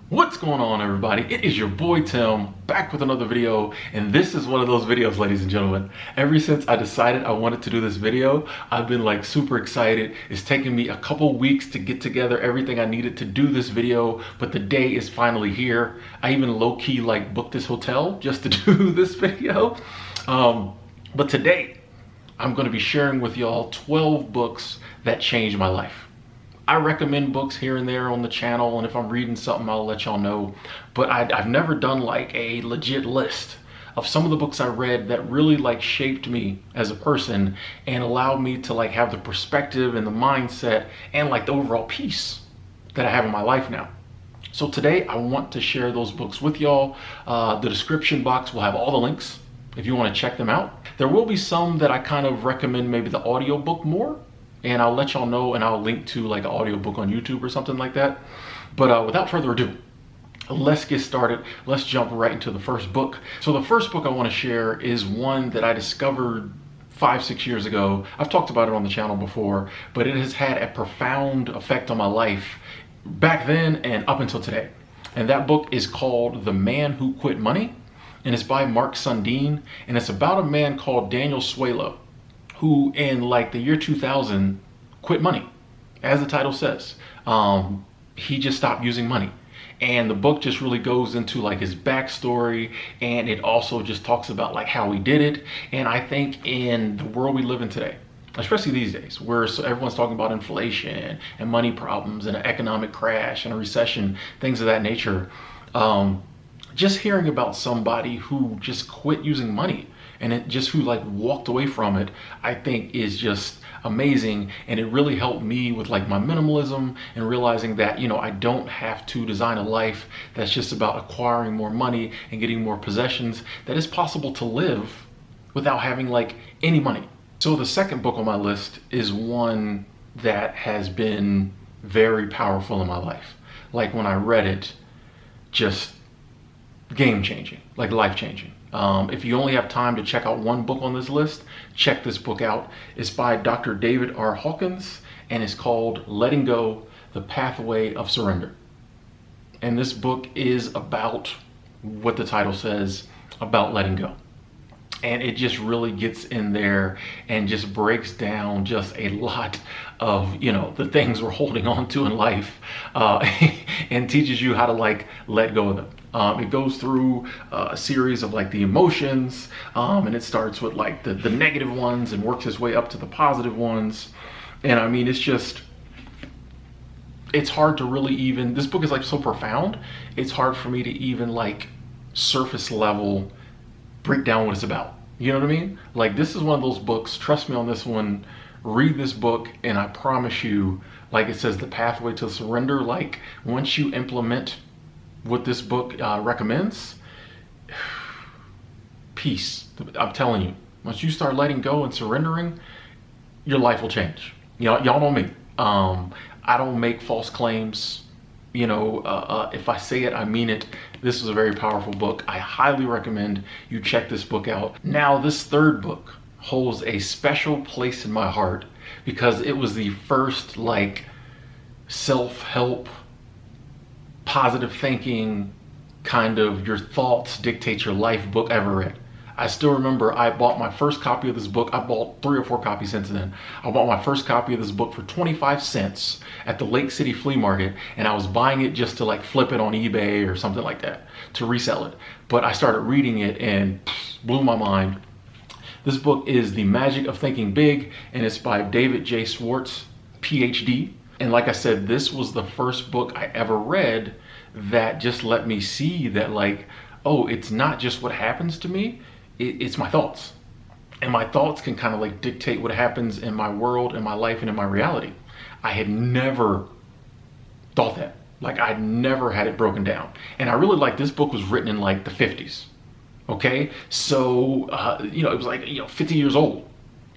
What's going on, everybody? It is your boy Tim, back with another video, and this is one of those videos, ladies and gentlemen. Ever since I decided I wanted to do this video, I've been like super excited. It's taken me a couple weeks to get together everything I needed to do this video, but the day is finally here. I even low-key like booked this hotel just to do this video. But today, I'm going to be sharing with y'all 12 books that changed my life. I recommend books here and there on the channel, and if I'm reading something, I'll let y'all know. But I've never done like a legit list of some of the books I read that really like shaped me as a person and allowed me to like have the perspective and the mindset and like the overall peace that I have in my life now. So today I want to share those books with y'all. The description box will have all the links if you want to check them out. There will be some that I kind of recommend maybe the audiobook more, and I'll let y'all know, and I'll link to like an audiobook on YouTube or something like that. But without further ado, let's get started. Let's jump right into the first book. So the first book I want to share is one that I discovered 5-6 years ago. I've talked about it on the channel before, but it has had a profound effect on my life back then and up until today. And that book is called The Man Who Quit Money, and it's by Mark Sundin, and it's about a man called Daniel Suelo, who in like the year 2000 quit money. As the title says, he just stopped using money. And the book just really goes into like his backstory, and it also just talks about like how he did it. And I think in the world we live in today, especially these days, where everyone's talking about inflation and money problems and an economic crash and a recession, things of that nature, just hearing about somebody who just quit using money and it just who like walked away from it, I think is just amazing. And it really helped me with like my minimalism and realizing that, you know, I don't have to design a life that's just about acquiring more money and getting more possessions, that it's possible to live without having like any money. So the second book on my list is one that has been very powerful in my life. Like when I read it, just game changing, like life changing. If you only have time to check out one book on this list, check this book out. It's by Dr. David R. Hawkins, and it's called Letting Go, The Pathway of Surrender. And this book is about what the title says, about letting go. And it just really gets in there and just breaks down just a lot of, you know, the things we're holding on to in life, and teaches you how to like let go of them. It goes through a series of like the emotions, and it starts with like the negative ones and works its way up to the positive ones. And I mean, it's hard to really even, this book is like so profound, it's hard for me to even like surface level break down what it's about. You know what I mean? Like, this is one of those books, trust me on this one, read this book and I promise you, like it says, the pathway to surrender, like once you implement what this book recommends, peace. I'm telling you, once you start letting go and surrendering, your life will change. Y'all know me. I don't make false claims. You know, if I say it, I mean it. This is a very powerful book. I highly recommend you check this book out. Now, this third book holds a special place in my heart because it was the first like self-help, positive thinking, kind of your thoughts dictate your life book I ever read. I still remember I bought my first copy of this book. I bought 3 or 4 copies since then. I bought my first copy of this book for 25 cents at the Lake City Flea Market, and I was buying it just to like flip it on eBay or something like that, to resell it. But I started reading it and blew my mind. This book is The Magic of Thinking Big, and it's by David J. Schwartz, PhD. And like I said, this was the first book I ever read that just let me see that like, oh, it's not just what happens to me, it's my thoughts. And my thoughts can kind of like dictate what happens in my world, in my life, and in my reality. I had never thought that. Like, I'd never had it broken down. And I really like this book was written in like the 50s. Okay, so, you know, it was like, you know, 50 years old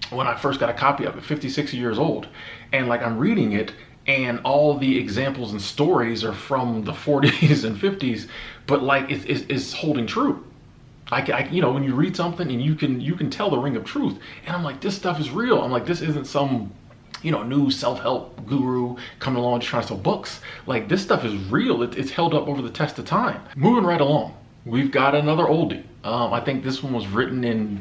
when I first got a copy of it, 50, 60 years old. And like, I'm reading it and all the examples and stories are from the 40s and 50s, but like it's holding true. I, you know, when you read something and you can tell the ring of truth, and I'm like, this stuff is real. I'm like, this isn't some new self-help guru coming along just trying to sell books. Like, this stuff is real. It's held up over the test of time. Moving right along, we've got another oldie. I think this one was written in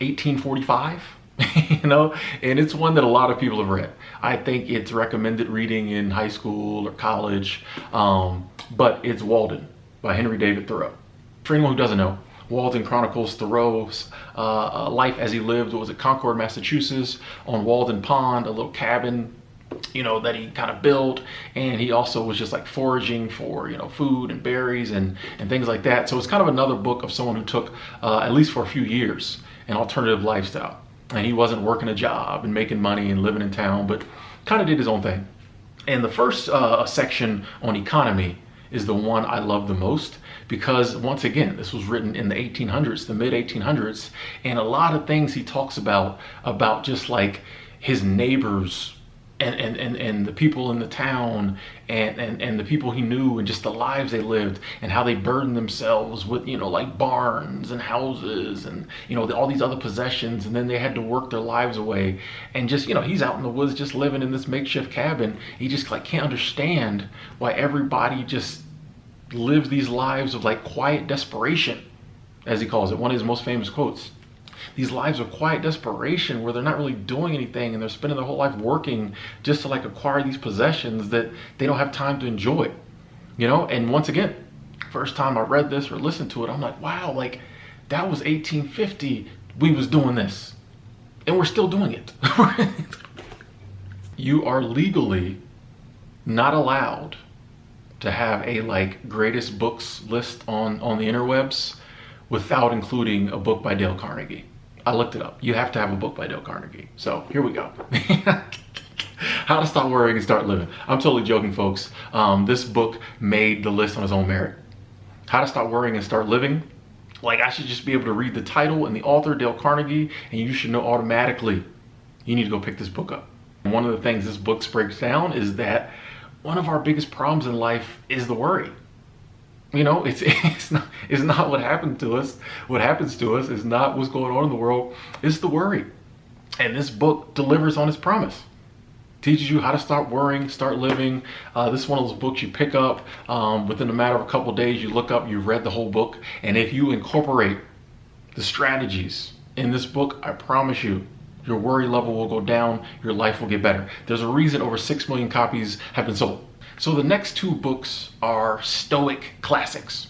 1845. And it's one that a lot of people have read. I think it's recommended reading in high school or college, but it's Walden by Henry David Thoreau. For anyone who doesn't know, Walden chronicles Thoreau's life as he lived, what was it, Concord, Massachusetts, on Walden Pond, a little cabin, that he kind of built. And he also was just like foraging for, food and berries and things like that. So it's kind of another book of someone who took, at least for a few years, an alternative lifestyle. And he wasn't working a job and making money and living in town, but kind of did his own thing. And the first section on economy is the one I love the most, because once again, this was written in the 1800s, the mid 1800s. And a lot of things he talks about just like his neighbors and the people in the town and the people he knew and just the lives they lived and how they burdened themselves with, like barns and houses and, all these other possessions. And then they had to work their lives away. And just, he's out in the woods just living in this makeshift cabin. He just like can't understand why everybody just lives these lives of like quiet desperation, as he calls it, one of his most famous quotes. These lives of quiet desperation where they're not really doing anything and they're spending their whole life working just to like acquire these possessions that they don't have time to enjoy, And once again, first time I read this or listened to it, I'm like, wow, like that was 1850. We was doing this and we're still doing it. You are legally not allowed to have a like greatest books list on the interwebs without including a book by Dale Carnegie. I looked it up. You have to have a book by Dale Carnegie. So here we go. How to Stop Worrying and Start Living. I'm totally joking, folks. This book made the list on its own merit. How to Stop Worrying and Start Living. Like, I should just be able to read the title and the author, Dale Carnegie, and you should know automatically you need to go pick this book up. And one of the things this book breaks down is that one of our biggest problems in life is the worry. It's not what happened to us. What happens to us is not what's going on in the world. It's the worry. And this book delivers on its promise. Teaches you how to stop worrying, start living. This is one of those books you pick up within a matter of a couple of days. You look up, you've read the whole book. And if you incorporate the strategies in this book, I promise you, your worry level will go down. Your life will get better. There's a reason over 6 million copies have been sold. So the next two books are Stoic classics.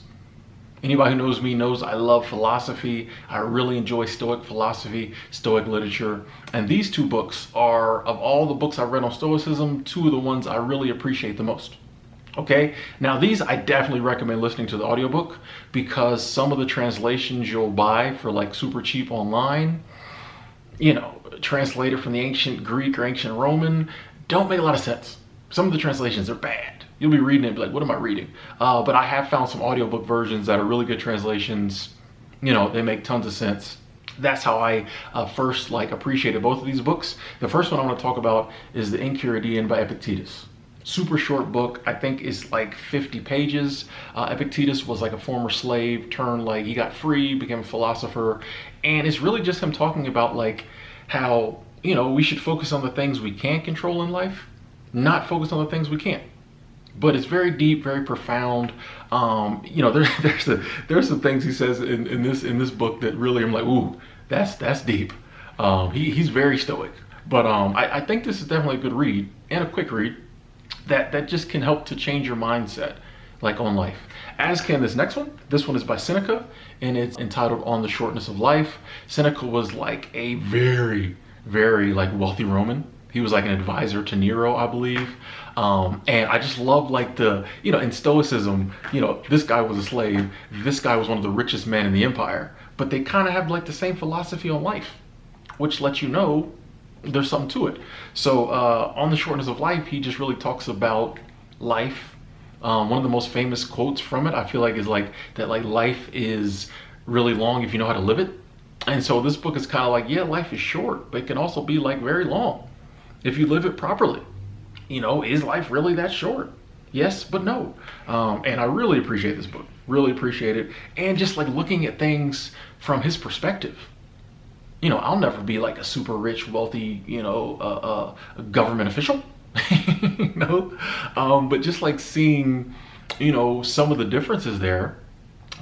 Anybody who knows me knows I love philosophy. I really enjoy Stoic philosophy, Stoic literature. And these two books are, of all the books I've read on Stoicism, two of the ones I really appreciate the most. Okay, now these I definitely recommend listening to the audiobook, because some of the translations you'll buy for like super cheap online, translated from the ancient Greek or ancient Roman, don't make a lot of sense. Some of the translations are bad. You'll be reading it and be like, what am I reading? But I have found some audiobook versions that are really good translations. They make tons of sense. That's how I first appreciated both of these books. The first one I want to talk about is the Enchiridion by Epictetus. Super short book. I think it's like 50 pages. Epictetus was like a former slave turned he got free, became a philosopher. And it's really just him talking about how, we should focus on the things we can control in life, not focus on the things we can't. But it's very deep, very profound. There's some things he says in this book that really I'm like, ooh, that's deep. He's very stoic. But I think this is definitely a good read and a quick read that just can help to change your mindset on life. As can this next one. This one is by Seneca and it's entitled On the Shortness of Life. Seneca was a very, very wealthy Roman. He was an advisor to Nero, I believe. And I just love in Stoicism, this guy was a slave. This guy was one of the richest men in the empire, but they kind of have the same philosophy on life, which lets you know there's something to it. So On the Shortness of Life, he just really talks about life. One of the most famous quotes from it, I feel is that life is really long if you know how to live it. And so this book is kind of yeah, life is short, but it can also be very long if you live it properly. Is life really that short? Yes, but no. And I really appreciate this book. Really appreciate it. And just looking at things from his perspective. I'll never be like a super rich, wealthy, government official, but just like seeing, some of the differences there,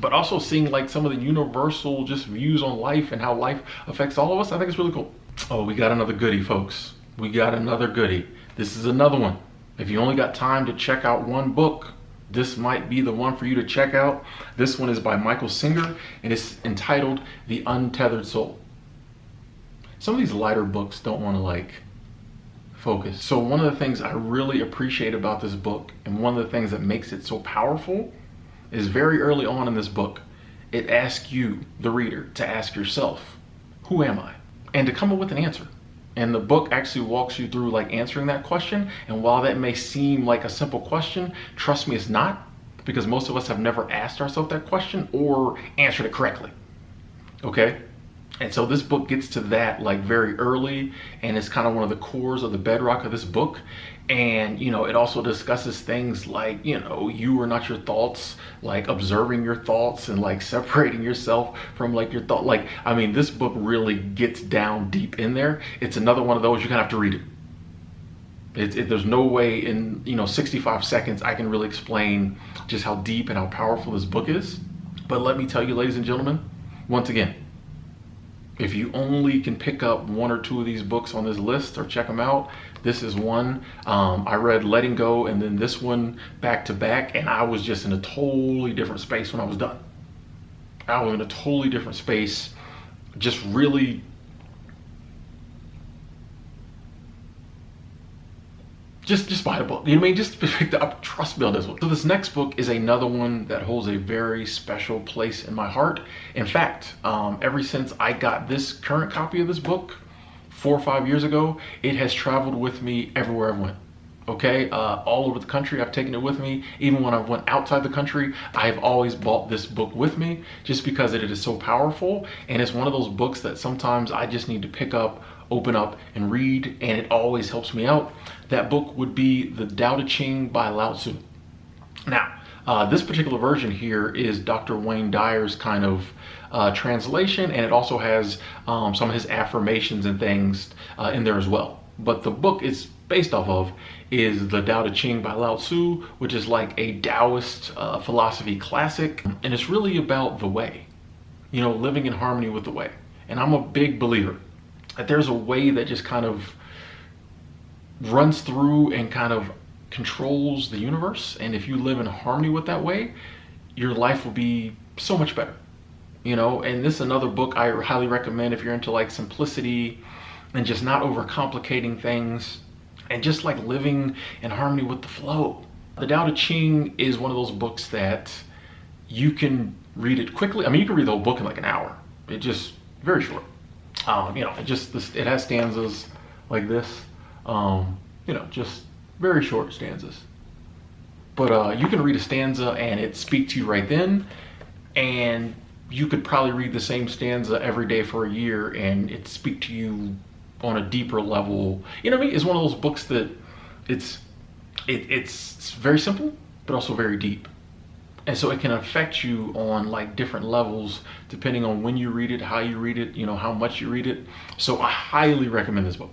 but also seeing like some of the universal just views on life and how life affects all of us. I think it's really cool. Oh, we got another goodie, folks. We got another goodie. This is another one. If you only got time to check out one book, this might be the one for you to check out. This one is by Michael Singer, and it's entitled The Untethered Soul. Some of these lighter books don't want to focus. So one of the things I really appreciate about this book, and one of the things that makes it so powerful, is very early on in this book, it asks you, the reader, to ask yourself, who am I? And to come up with an answer. And the book actually walks you through answering that question. And while that may seem like a simple question, trust me, it's not, because most of us have never asked ourselves that question or answered it correctly. Okay? And so this book gets to that very early, and it's kind of one of the cores of the bedrock of this book. And it also discusses things like you are not your thoughts, observing your thoughts and separating yourself from your thought. This book really gets down deep in there. It's another one of those, you're gonna have to read it. There's no way in 65 seconds I can really explain just how deep and how powerful this book is. But let me tell you, ladies and gentlemen, once again, if you only can pick up one or two of these books on this list or check them out, this is one. I read Letting Go and then this one back to back, and I was just in a totally different space when I was done. I was in a totally different space, just really just buy the book. You know what I mean? Just pick the up, trust me on this one. So this next book is another one that holds a very special place in my heart. In fact, ever since I got this current copy of this book 4 or 5 years ago, it has traveled with me everywhere I went. Okay, all over the country, I've taken it with me. Even when I went outside the country, I have always bought this book with me just because it is so powerful. And it's one of those books that sometimes I just need to pick up, open up and read, and it always helps me out. That book would be the Tao Te Ching by Lao Tzu. Now, this particular version here is Dr. Wayne Dyer's kind of translation, and it also has some of his affirmations and things in there as well. But the book it's based off of is the Tao Te Ching by Lao Tzu, which is like a Taoist philosophy classic, and it's really about the way, living in harmony with the way. And I'm a big believer that there's a way that just kind of runs through and kind of controls the universe. And if you live in harmony with that way, your life will be so much better. And this is another book I highly recommend if you're into simplicity and just not overcomplicating things and just living in harmony with the flow. The Tao Te Ching is one of those books that you can read it quickly. You can read the whole book in an hour. It just very short. It has stanzas like this, just very short stanzas. But you can read a stanza and it speak to you right then, and you could probably read the same stanza every day for a year and it speak to you on a deeper level. It's one of those books that it's very simple, but also very deep. And so it can affect you on different levels depending on when you read it, how you read it, how much you read it. So I highly recommend this book.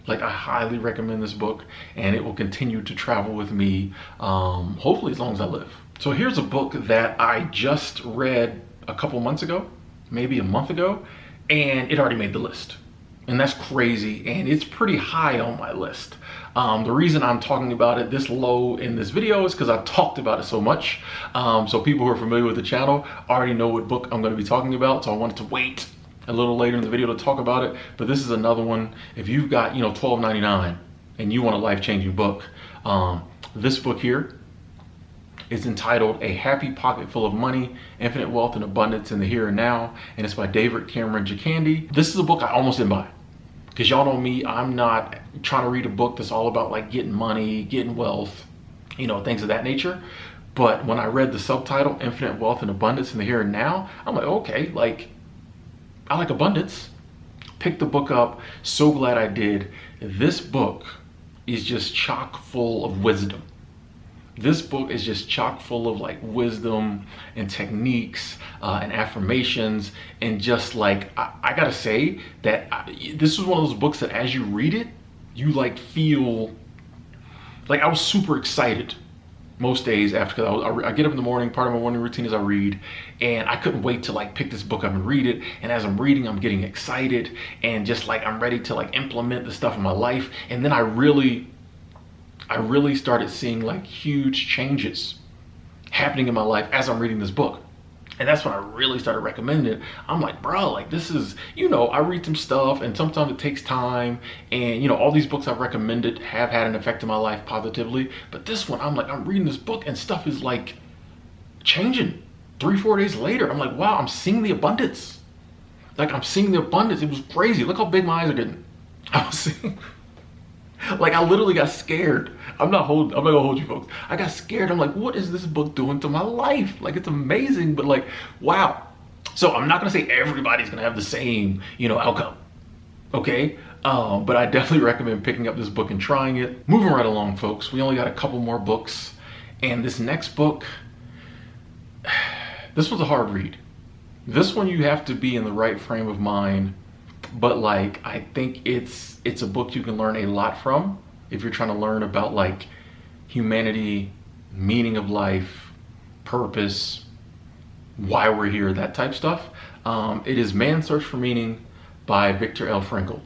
I highly recommend this book, and it will continue to travel with me, hopefully as long as I live. So here's a book that I just read a couple months ago, maybe a month ago, and it already made the list. And that's crazy, and it's pretty high on my list. The reason I'm talking about it this low in this video is because I've talked about it so much. So people who are familiar with the channel already know what book I'm going to be talking about, so I wanted to wait a little later in the video to talk about it. But this is another one. If you've got $12.99 and you want a life-changing book, this book here is entitled A Happy Pocket Full of Money, Infinite Wealth and Abundance in the Here and Now, and it's by David Cameron Jacandi. This is a book I almost didn't buy. Because y'all know me, I'm not trying to read a book that's all about getting money, getting wealth, things of that nature. But when I read the subtitle, Infinite Wealth and Abundance in the Here and Now, I'm like, okay, I like abundance. Picked the book up, so glad I did. This book is just chock full of wisdom. This book is just chock full of like wisdom and techniques and affirmations, and just like I gotta say that this is one of those books that as you read it, you like feel like I was super excited most days after. I get up in the morning. Part of my morning routine is I read, and I couldn't wait to like pick this book up and read it. And as I'm reading, I'm getting excited and just like I'm ready to like implement the stuff in my life. And then I really started seeing like huge changes happening in my life as I'm reading this book. And that's when I really started recommending it. I'm like, bro, like this is, I read some stuff and sometimes it takes time. And all these books I've recommended have had an effect in my life positively. But this one, I'm like, I'm reading this book and stuff is like changing 3-4 days later. I'm like, wow, I'm seeing the abundance. Like I'm seeing the abundance. It was crazy. Look how big my eyes are getting. I was seeing, like I literally got scared. I'm not gonna hold you folks. I got scared. I'm like, what is this book doing to my life? Like it's amazing, but like, wow. So I'm not gonna say everybody's gonna have the same, outcome. Okay? But I definitely recommend picking up this book and trying it. Moving right along, folks. We only got a couple more books. And this next book, this was a hard read. This one you have to be in the right frame of mind. But like, I think it's a book you can learn a lot from if you're trying to learn about like humanity, meaning of life, purpose, why we're here, that type stuff. It is Man's Search for Meaning by Viktor L. Frankl.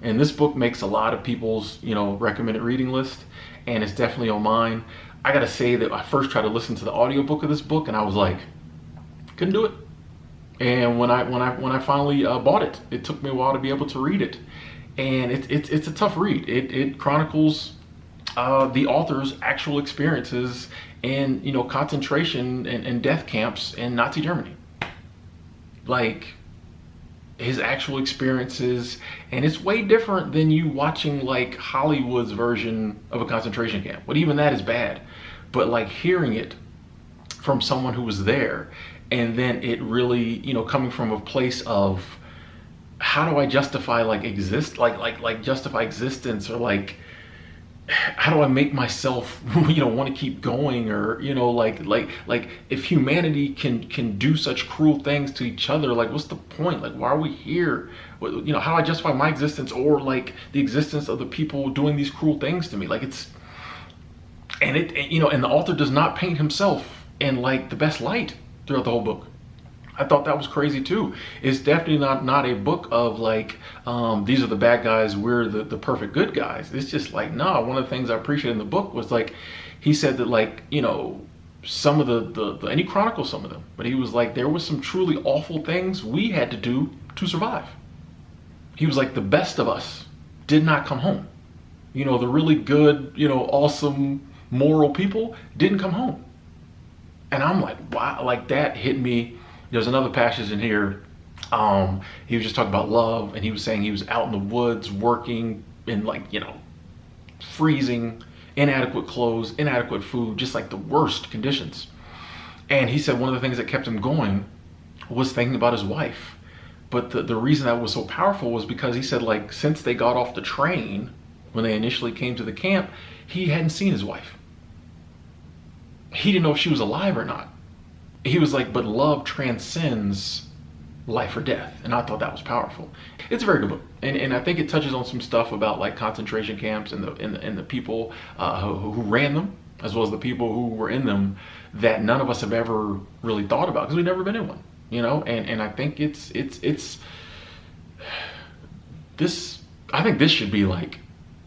And this book makes a lot of people's, recommended reading list, and it's definitely on mine. I gotta say that I first tried to listen to the audiobook of this book and I was like, couldn't do it. And when I finally bought it, it took me a while to be able to read it. And it's a tough read. It chronicles the author's actual experiences in concentration and death camps in Nazi Germany. Like his actual experiences, and it's way different than you watching like Hollywood's version of a concentration camp. But even that is bad. But like hearing it from someone who was there, and then it really, coming from a place of how do I justify like justify existence, or like how do I make myself want to keep going, or like if humanity can do such cruel things to each other, like what's the point? Like why are we here? How do I justify my existence or like the existence of the people doing these cruel things to me? Like it's, and and the author does not paint himself in like the best light throughout the whole book. I thought that was crazy too. It's definitely not a book of like, these are the bad guys, we're the perfect good guys. It's just like, no, one of the things I appreciated in the book was like, he said that like, some of the and he chronicled some of them, but he was like, there was some truly awful things we had to do to survive. He was like, the best of us did not come home. The really good, awesome, moral people didn't come home. And I'm like, wow, like that hit me. There's another passage in here. He was just talking about love, and he was saying he was out in the woods working in like, freezing, inadequate clothes, inadequate food, just like the worst conditions. And he said one of the things that kept him going was thinking about his wife. But the reason that was so powerful was because he said like, since they got off the train, when they initially came to the camp, he hadn't seen his wife. He didn't know if she was alive or not. He was like, but love transcends life or death. And I thought that was powerful. It's a very good book. And I think it touches on some stuff about like concentration camps and the people who ran them, as well as the people who were in them, that none of us have ever really thought about because we've never been in one, and I think I think this should be like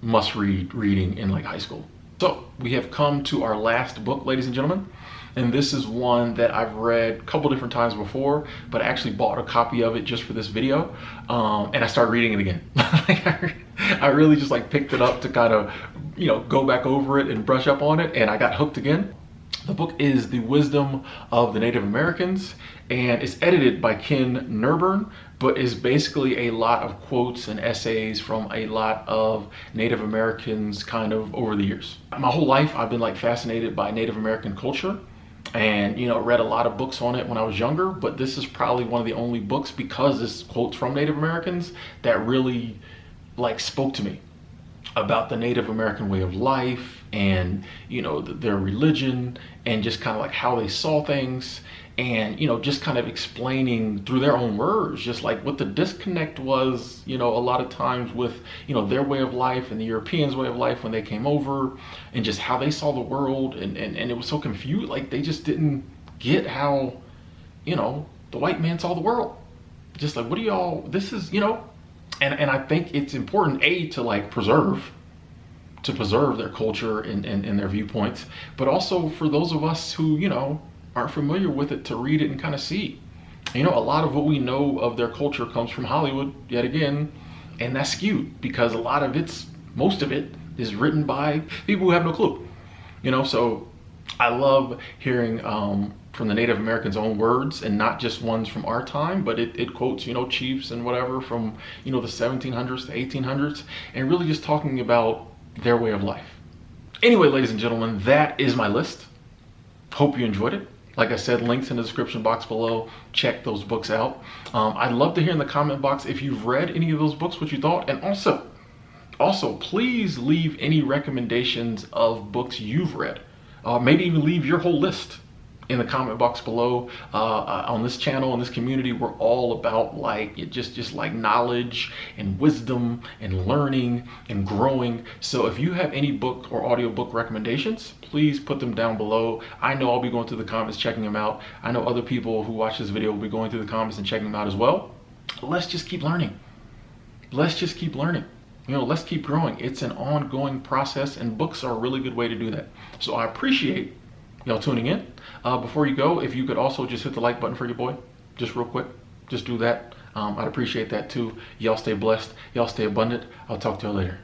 must read reading in like high school. So we have come to our last book, ladies and gentlemen. And this is one that I've read a couple different times before, but I actually bought a copy of it just for this video. And I started reading it again. I really just like picked it up to kind of, go back over it and brush up on it. And I got hooked again. The book is The Wisdom of the Native Americans, and it's edited by Ken Nurburn, but is basically a lot of quotes and essays from a lot of Native Americans kind of over the years. My whole life, I've been like fascinated by Native American culture. And read a lot of books on it when I was younger, but this is probably one of the only books, because it's quotes from Native Americans, that really like spoke to me. about the Native American way of life and, their religion and just kind of like how they saw things, and, just kind of explaining through their own words, just like what the disconnect was, a lot of times with, their way of life and the Europeans' way of life when they came over, and just how they saw the world. And it was so confused. Like, they just didn't get how, the white man saw the world. Just like, what do y'all, this is, and I think it's important, to like preserve their culture and their viewpoints, but also for those of us who, aren't familiar with it, to read it and kind of see. A lot of what we know of their culture comes from Hollywood, yet again, and that's skewed because most of it is written by people who have no clue. So I love hearing from the Native Americans' own words, and not just ones from our time, but it quotes, chiefs and whatever from, the 1700s to 1800s, and really just talking about their way of life. Anyway, ladies and gentlemen, that is my list. Hope you enjoyed it. Like I said, links in the description box below. Check those books out. I'd love to hear in the comment box if you've read any of those books, what you thought. And also, please leave any recommendations of books you've read. Maybe even leave your whole list in the comment box below. On this channel, in this community, we're all about like just like knowledge and wisdom and learning and growing. So if you have any book or audiobook recommendations, please put them down below. I know I'll be going through the comments, checking them out. I know other people who watch this video will be going through the comments and checking them out as well. Let's just keep learning. Let's just keep learning. Let's keep growing. It's an ongoing process, and books are a really good way to do that. So I appreciate y'all tuning in. Before you go, if you could also just hit the like button for your boy, just real quick, just do that. I'd appreciate that too. Y'all stay blessed. Y'all stay abundant. I'll talk to y'all later.